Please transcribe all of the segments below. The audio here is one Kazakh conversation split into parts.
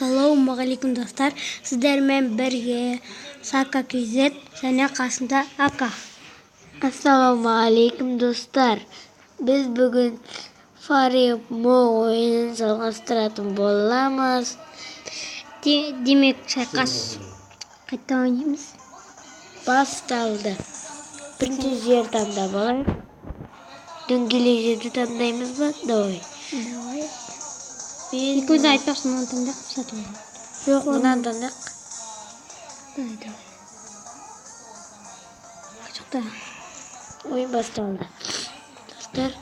Ассалаумағалейкум достар. Сіздермен бірге Сака Кизет және қасында Ака. Ассалаумағалейкум достар. Біз бүгін Фаримо ойынын жалғастыратын боламыз. Демек шайқас қайта ойнаймыз. Басталды. Бірінші жер таңдап алайық. Дөңгелек жерді таңдаймыз ба? Давай. Екеуді айтпақшы, мынаны таңдап сатып алайық. Жоқ, мынаны таңдайық. Қашықта. Ойын басталды. Достар.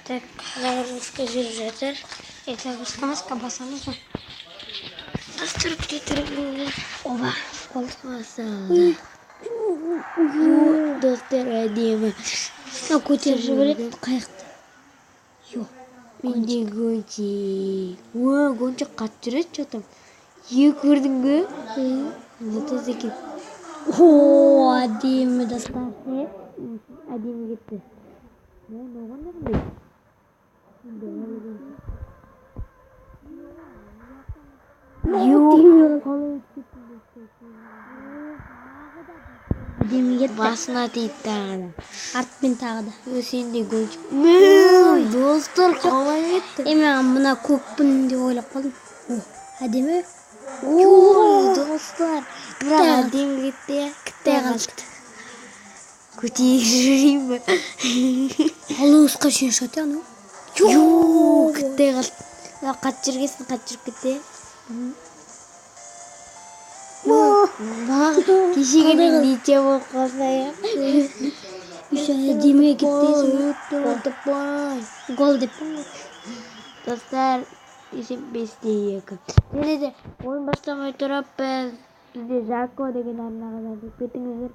Так, загрузка жүріп жатыр. Загрузкамызға басамыз ба? Достар, кетіріңіздер. Оба, қол. Басалды. Достар, әдемі. Көтеріп жібереді қайықты. Жоқ. Менде гончик. Гончик қатты жүреді жатам. Көрдің бе? Лотос екен. Әдемі достар. Әдемі кетті. Әдемі кетті. Басына тиді тағы да. Артпен тағы да. Сенде гончик. Достар, қалай кетті? Мен мына көкпін деп ойлап қалдым. Әдемі. Достар. Бірақ әдемі кетті. Кіттай қалды. Көтейік жүрейін бі? Алуысқа шен шаты аны. Кіттай қалды. Қатты жүргесін, қатты жүріп кетті. Кешегенен нече болып қалса я. Әдемі кетті. Гол деп. Достар, есеп 5-2. Және де ойын бастамай тұрып біз бізде Жако деген арнаға жазып кетіңіздер.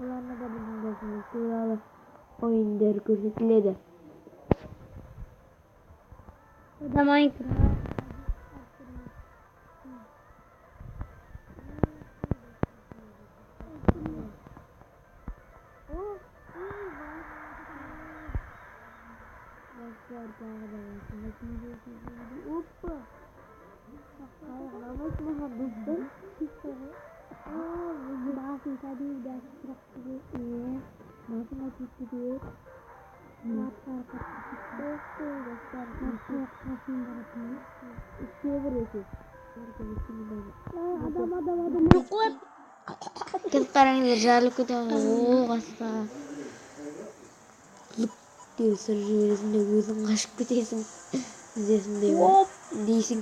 Ол арнада біздің досымыз туралы ойындар көрсетіледі. Кеп қараңыздар, жарылып кетеміз. Қасқа лүк деп сыр жібересің де өзің қашып кетесің. Іздесің дейсің.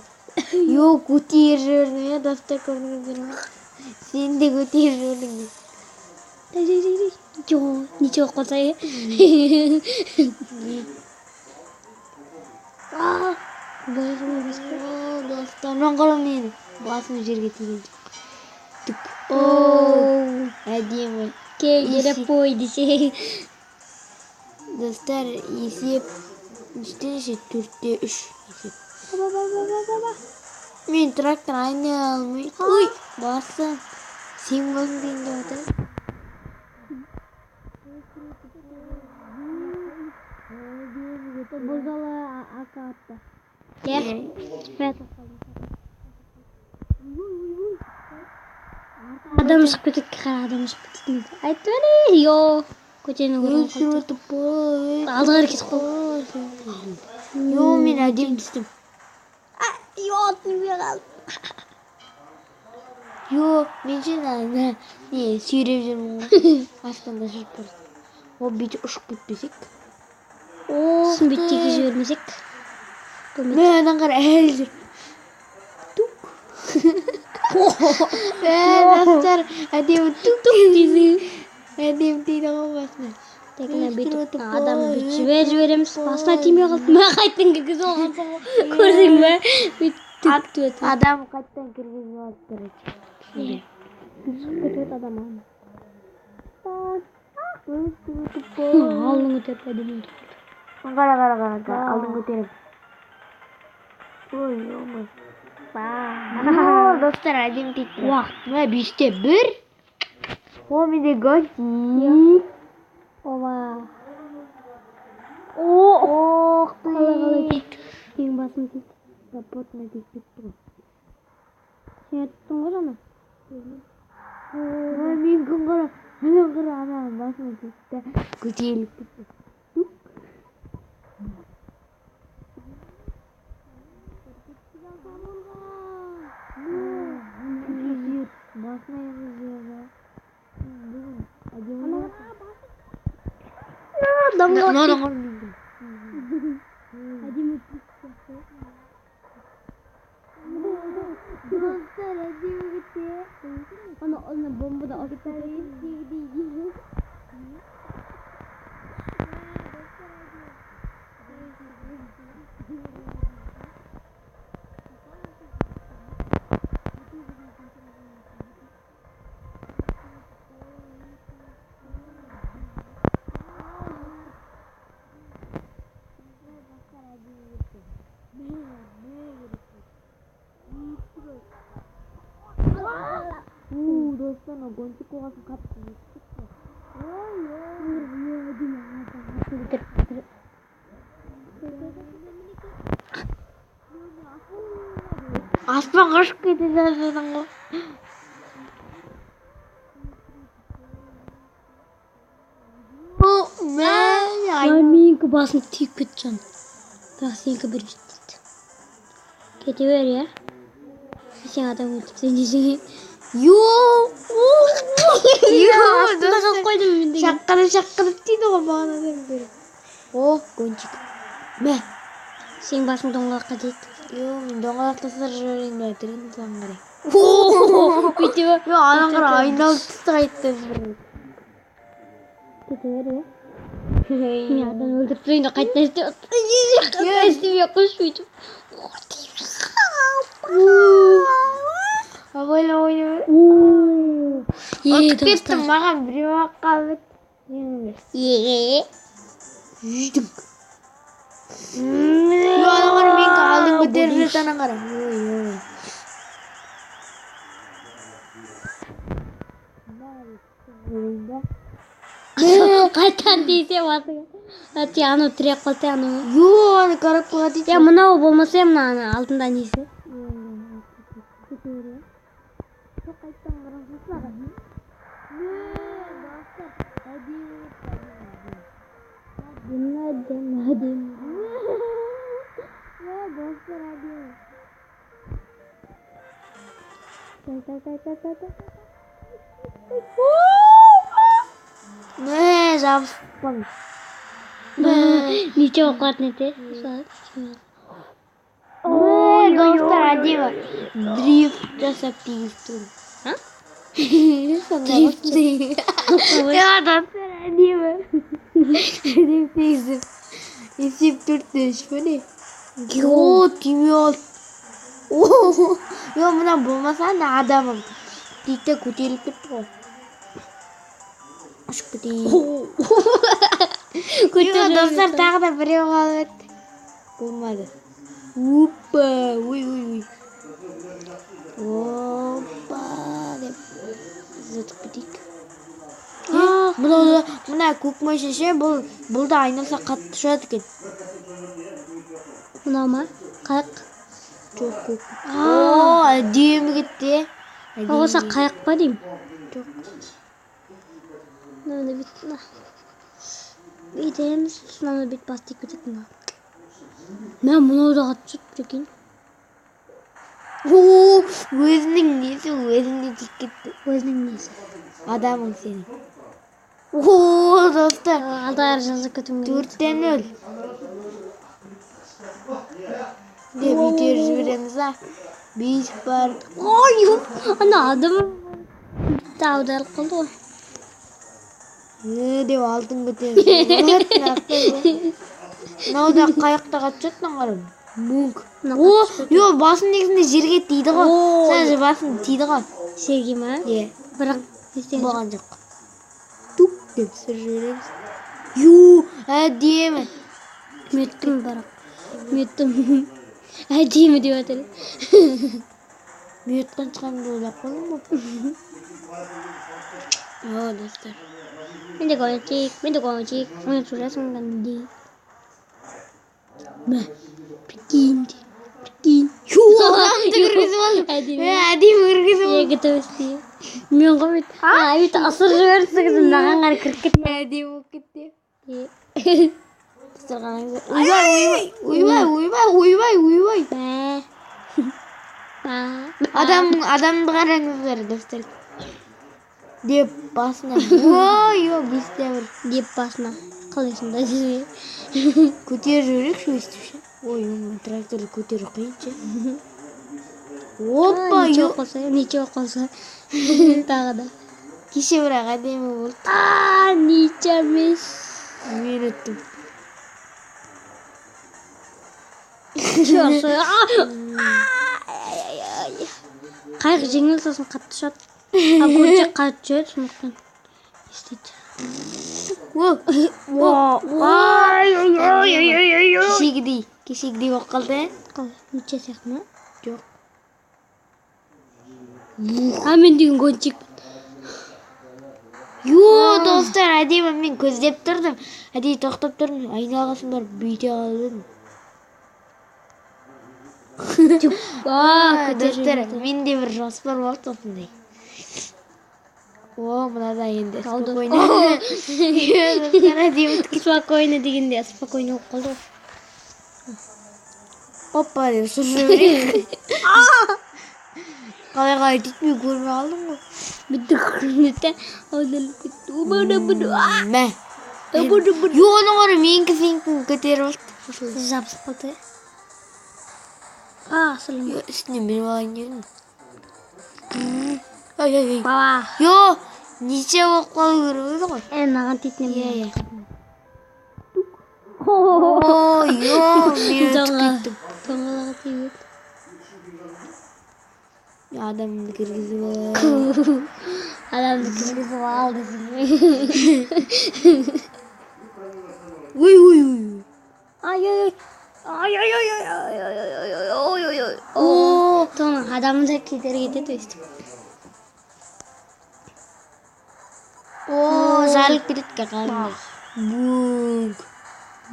Көтер жібердің, достар, көрдіңіздер ме? Сен де көтер жібердің. Нече болып қалса е? Достар, мен қолым нені? Басым жерге тиген жоқ. Әдемі. Келіп қой десе. Достар, есеп 4-3 есеп. Мен трактор айнай алмай. Басым. Сен болың дейін де отыр. Бұл жолы Ака атты. Адам шығып кетеді, қара адам шығып кетеді. Айтты бәрі, көтеріне көрген қалды. Алдығар кетіп қалды. Мен әдем түстім. Түнбе қалды. Мен сен сүйреп жүрмін ғой. Астанда жүріп барсын. Ол бейті ұшып кетпесек. Сосын беттеге жібермесек. Мен аңғар әлі жүр. Достар, әдемі тук дейді. Әдемі дейді ғой басына. Адам бүт жібереміз. Басына тимей қалды. Мә қайттан кіргіз оған соң. Көрдің бе? Адам қайттан кіргіз оған көрек. Шығып кетіп адам ағын. Алдың өтеп әдемі. Қара, алдың көтеріп. Достар, әдем дейді. Уақыт. 5-1. Менде гончик. Оба. басым тиді. Капотына тиіп кетті ғой. Сен айттың ғой жаңа. Мен күн қара, анан қара, анаған басыма тиіпті. Көтеріліп кетті. Басына еңізді. Бүгін әдемі. Дамға Dostlar әдемі кетті. Оны бомбада алып Dostlar o gonçuk kovası kaptı. Аспан қашып кетеді жазадан ғой. Менікі басым тиіп кетті жан. Бірақ сенікі бір жетті. Кете бер, я. Сен адам өлтіп, сен десең. Шаққырып дейді ғой бағанадан бері. Гончик. Мә. Сен басың доңғаққа дейді. Мен доңғалақты сыр жөрейін бәрі түрін тұлан қарай. Бүйтіп. Анаң қара айналып түсті қайтты. Кете бер, я. Мен адам өлтіріп тұрайын да қайтта істеп отыр. Қайтта істемей қош бүйтіп. Ойна. Отып кеттім, маған біреу-ақ қалып. Жүйдім. Анаң қара мен қалдың көтеріп жүрді анаң қара. Қайтан дейсе басыңа. Сен аны тірек қалса аны. Аны қарап қоға дейді. Я мынау болмаса мына алдында несі. Қайттан қарасызлар. Жабыспан. Ничего қуатын ете. Достар әдемі. Дрифт жасап тегіз тұр. Дрифт. Достар әдемі. Дрифт тегізіп. Есеп түртті шпәне. Түйме ол. Мұна болмаса адамым. Дейті көтеріліп кетті ғой. Ашып кетейін. Достар тағы да біреу қалып әтті. Болмады. Опа, ой. Опа, деп. Зытып кетейік. Мұна көкмай шеше, бұл да айналса қатты шығады екен. Мынау ма? Қайық. Жоқ, көк. Әдемі кетті. Оғаса қайық па деймін? Жоқ. Мынаны бүйтті. Бүйтеміз, мынаны бүйт бастық кететін. Мен мұнау да қатты жұт екен. Өзінің несі, өзіне тиіп кетті. Өзінің несі? Адамың сенің. Достар. Алдағар жазып кетім. 4-0. Деп үйтер жібереміз, а? 5 бар. Ана адам таударып қалды ғой. Деп алтын көтерді. Науда қайықта қатшаттың қарым. Мүнк. Басын негізінде жерге тиді ғой. Сән басын тиді ғой. Серге ма? Бірақ болған жоқ. Туп деп сыр жібереміз. Әдемі. Меттім бірақ. Меттім. Әдемі деп әтір. Меттім шығамды ойлап қалым ба? Достар. Мен де қойынчик. Ойын сұрасың ғанды. Мә. Прикинь. Адамды кіргізіп алдым. Әдейі кіргізіп алдым. Екі төбесте. Мен ғой бүйтіп асыр жіберді кізім маған қарай кіріп кетті. Әдейі болып кетті. Ойбай. Адамды қараңыздар достар. Деп басына. Ой, бестәуір. Деп басына. Қалайсың да сізге? Көтеріп жіберейікші өстіпші. Ой, тракторды көтеру қиыншы. Опа, Ничего қолса. Тағы да. Кеше бірақ әдемі болды. Ничего емес. Мен өттім. Қайық жеңіл сосын қатты шат. Көлчек қатты жүреді сондықтан. Естейді. Кешегідей болып қалды, ә? Қалай? Ничего сияқты ма? Жоқ. Мен деген гонщик. Достар, әдемі мен көздеп тұрдым. Әдейі тоқтап тұрдым. Айналғасын барып бүйте қалдым. Достар, менде бір жоспар болды осындай. Мынада енді спокойно. Спокойно дегенде спокойно болып қалды ғой. Опа деп ұшып жіберейік. Қалай түтмей көрмей қалдым ғой. Бітті көрінеді. Аударылып кетті. Мә. Оның оры менікі сенікін көтеріп алды. Жабысып қалды. Сылым. Үстіне меніп алайын дедім. Ай. Баба. Неше болып қалу керек еді ғой. Маған тетінен Мен өтіп тоңғалаға тейбет. Адамды кіргізіп алды. Адамды кіргізіп алды. Ой. Ай. Тоңы адамды кетер кетеді өстіп. Жалып кетеді қалғанда.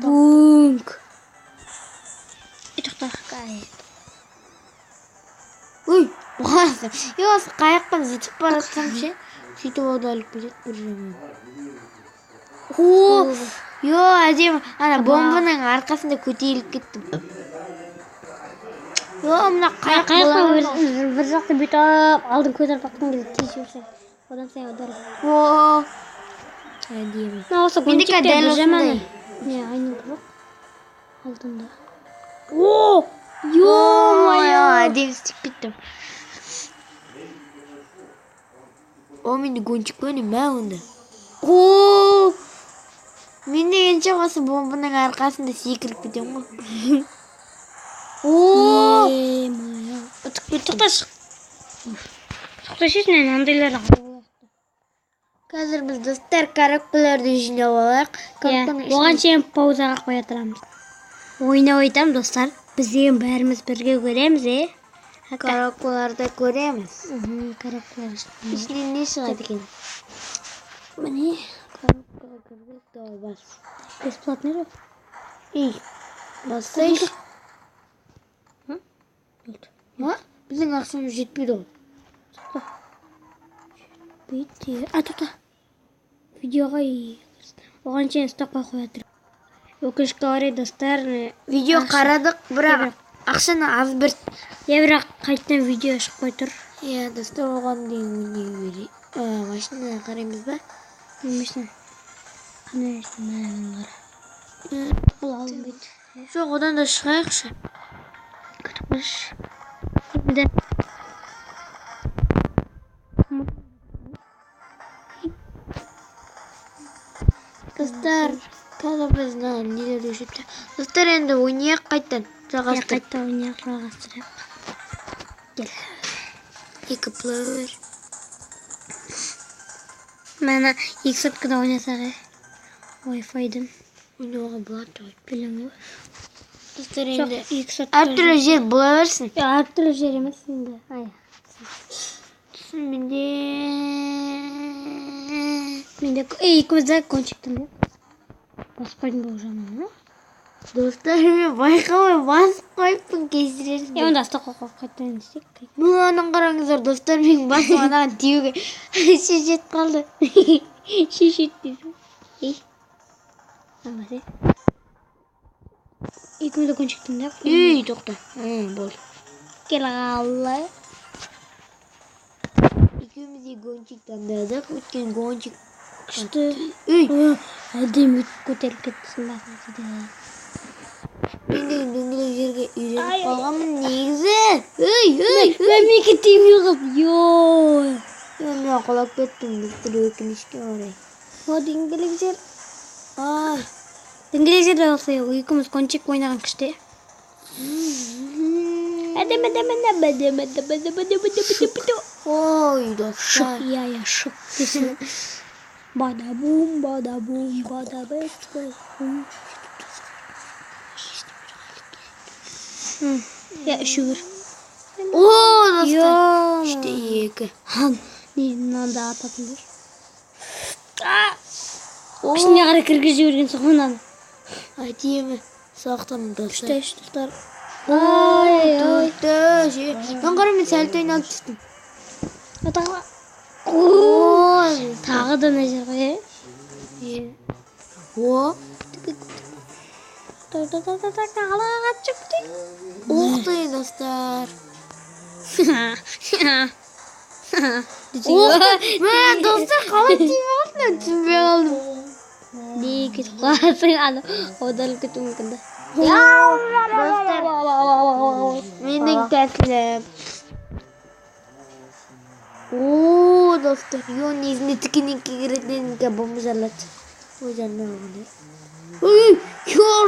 Бунг. Тоқта. Ой, бұғасым. Осы қайықпен зытып баратсам ше. Сөйтіп аударылып кетеді бір жаман. Әдемі. Ана бомбаның арқасында көтеріліп кеттім. Мына қайықпен бір жақты бүйтіп алдын көтеріп бақтың кезде тез жүрсең. Одан сайын аударып. Әдемі. Осы гонщиктер бір жаманы. Не, айнық жоқ. Алтында. Әдемі істеп кеттім. Менде гонщик көне мә онда. Мен дегенше осы бомбаның арқасында секіріп кетем ғой. Тоқташесін андайлар алып. Қазір біз достар коробкаларды жинап алайық. Оған шейін паузаға қоя тұрамыз. Ойнап айтам достар. Біз деген бәріміз бірге көреміз, Коробкаларды көреміз. Коробкалар. Ішінен не шығады екен? Міне. Коробкаға кірдік, давай бас. Бесплатный жоқ. Бассайшы. Біздің ақшамыз жетпейді ғой. Бүйте. Тоқта. Видеоға оған шейін стопқа қоя тұр. Өкінішке орай достар. Видео қарадық, бірақ ақшаны аз бір. Бірақ қайтадан видео шықпай тұр. Достар оған дейін не берейік. Машинаға қараймыз ба? Машина. Қандай машинаға қара. Бұл алынбайды. Жоқ, одан да шығайықшы. Күтіп қойш. Енді. Достар, қазір біз нелерді өшіпті. Достар, енді ойнайық қайттан. Жалғастырып. Қайтта ойнайық жалғастырып. Кел. 2 плеер. Мәні 2 сәткіде ойнасақ. Wi-Fi-ден. Ойнауға болады ғой. Білемін. Достар, енді әртүрлі жер бола берсін. Әртүрлі жер емес енді. Менде екімізді кончиктім бе? Баспайдың бұл жаман, ма? Достар мен байқамай басып қойыппын кешірерсіздер. Онда қойып қайтайын десек. Мынаның қараңыздар достар, менің басым анаған тиюге шешет қалды. Шешет дейсің. Амасы. Екеуміз де кончиктің да. Тоқта. Болды. Кел қалай. Екеуміз де гончик таңдадық. Өткен гончик Күшті. әдемі көтеріліп кеттісің бақын. Мен дөңгелек жерге үйреніп қалғанмын негізі. Мәмеке тимей қалды. Мен құлап кеттім. Бір өкінішке орай. О, дөңгелек жер. Дөңгелек жерде болса, екеуміз кончик ойнаған күшті. Ой, достар. Шық десің. Бада-бум, бада-бум, бада-бум. Үшігір. Достар. Үште екі. Мынада ататындар. Ішіне қарай кіргізіп жіберген соғынан. Әдемі. Сақтамын достар. Үштер. Мен қара мен сәлті ойналып түстім. Тағы да мына жерге. Қалаға шықты. Оқтай достар. Мен достар қалай тиме қалдым, түсінбей қалдым. Не кетіп қаласың аны аударылып кетуі мүмкін да. Достар, менің тәсілім. Достар, несіне тікенекке керетіненге бомба жарлады. Ой, жанына оғыны.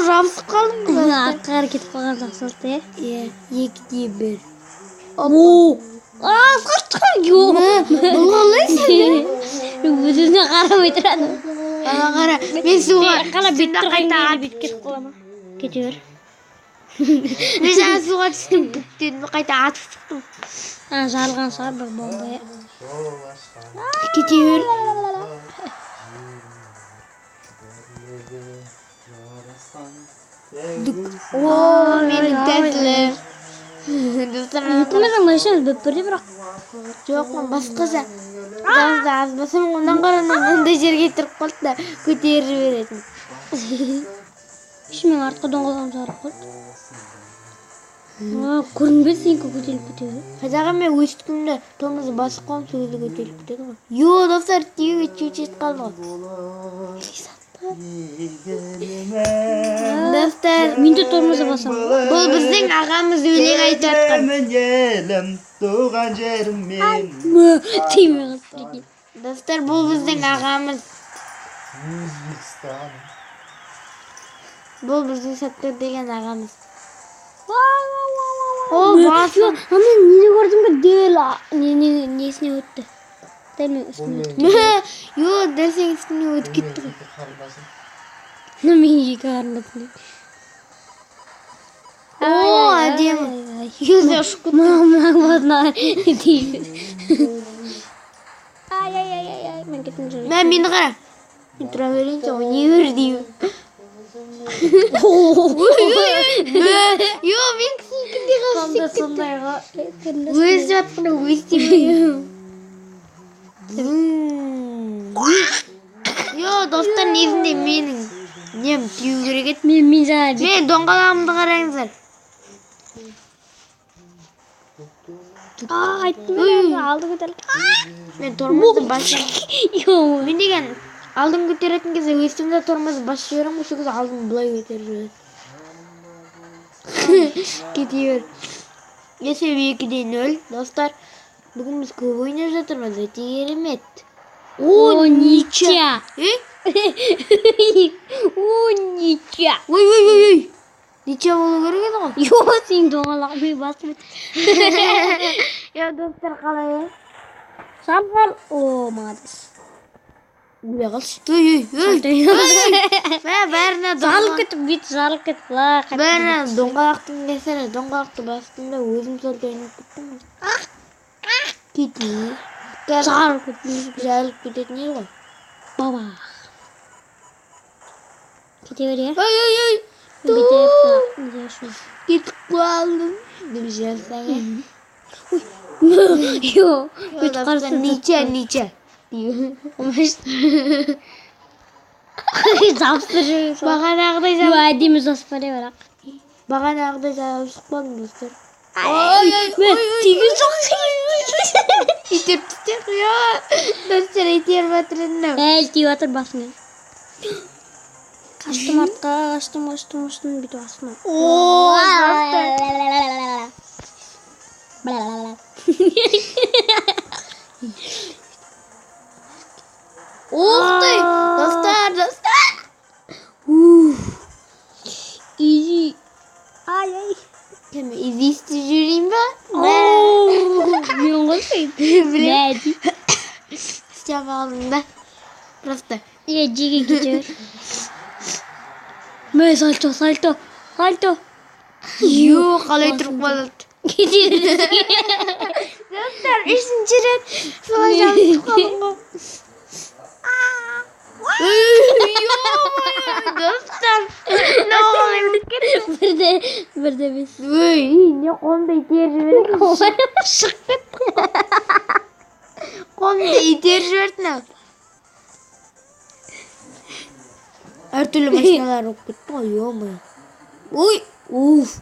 Жабысып қалдым достар. Артқары кетіп қалған сақсылықты, е? Екіде бір. Қашқан, Бұл қалайсың? Өзіне қарамай тұрады. Қара, мен суға Қала бет тұрған кейді бет кетіп қалама. Кете бер. Мен жаңа суға түстім, бүктедім, қайта атып шықтым. Жарылған шығар бір бомба. Кете бер. Менің тәсілім. Екіміздің машинамыз бөп бірде бірақ. Жоқ, мен басқаша. Аз басым, ондан қаранын мұндай жерге тұрып қалды да көтеріп жіберетін. Мен артқа доңғалғам жарып қалды. Көрінбеді сенікі көтеріліп кетеді. Қазаға мен өстікімді томызы басып қалым, сөзді көтеріліп кетеді ғой. Достар, тиюге чөчет қалды ғой. Достар, Мен де тормозы басам. бұл біздің ағамыз өлең айтып жатқан. елім, туған жерім мен. Тимей қалды. Достар, бұл біздің ағамыз. Өзбекстан. Бұл біздің Саттар деген ағамыз. Басым. Аны нені көрдің бе? Дәл несіне өтті. Дәл мен үстіне өтті. Дәл сен үстіне өтіп кетті ғой. Мен екі қарындасым. Әдемі. Көзі ұшып кетті. Мына басына деймін. Мен кеттім жүріп. Мені қара. Мен тұра берейінші ғой, не өр деймін. Мен кісінкінде қалып Сондайға. өз жатқаны өз демеймін. Достар, негізінде менің нем тию керек еді. Мен жаңа Мен доңғалағымды қараңыздар. айттым мен алды көтеріліп. Мен тормозды басып. Мен деген алдын көтеретін кезде өстімде тормозды басып жіберем, осы кезде алдын бұлай көтеріп жүреді. Кете бер. Есеп 2-0, достар. Бүгін біз көп ойнап жатырмыз, өте керемет. Нича. Нича. Ой. Нича болу керек еді ғой. Сен доңғалақпен басып. Достар, қалай? Самғал. Молодец. Өле қалшы. Бәріне Жарылып кетіп, бет жарылып кетіп. Бәріне доңғалақтың кесірі, доңғалақты бастым да өзім сәл ойнап кеттім. Кетейін. Жарылып кететін ел ғой. Баба. Кете бер, е? Бет aldım. Düşersene. Yok. Üç Dostlar karısı Nietzsche. Zaptırıyor. Bana ne arkadaşlar? Yuadimiz asfale var. Bana ne arkadaşlar? Sıkmadım dostlar. Ay tiki çok İtir ya. Dostlar itir batırın. El water basmıyor. Kaçtım artık. Kaçtım. Bir de basma. Oo dostlar. Dostlar. Easy. Ay. Tamam izleyiciyim ben. Milyon Bilmiyorum. Ne? Sıcağım alında. Просто. Ya cigi gidiyor. Me salto. Yuh kalay Türk balık. Gidiyoruz. Dostlar üçüncü red. Salacağım tukalım. Dostlar. Ne oluyor? Burada biz. Ne konda ihtiyacı verin. Konda ihtiyacı verin. Her türlü makineler roket koyuyor mu? Uy. Uf.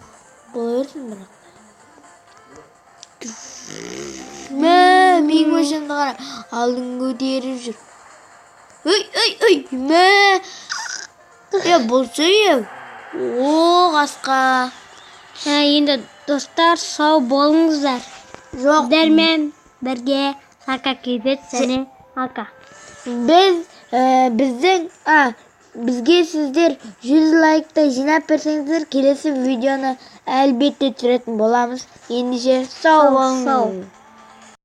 Koyuyorsun bırak. Ming başında kara. Aldın götürür jür. Me. Ya bolsayım. Oo kaska. Енді достар сау болыңыздар. Жоқ. Дәрмен бірге Ака кейзет және Ака. Бізге сіздер 100 лайкты жинап берсеңіздер келесі видеоны әлбетте түсіретін боламыз. Ендеше сау болыңыз.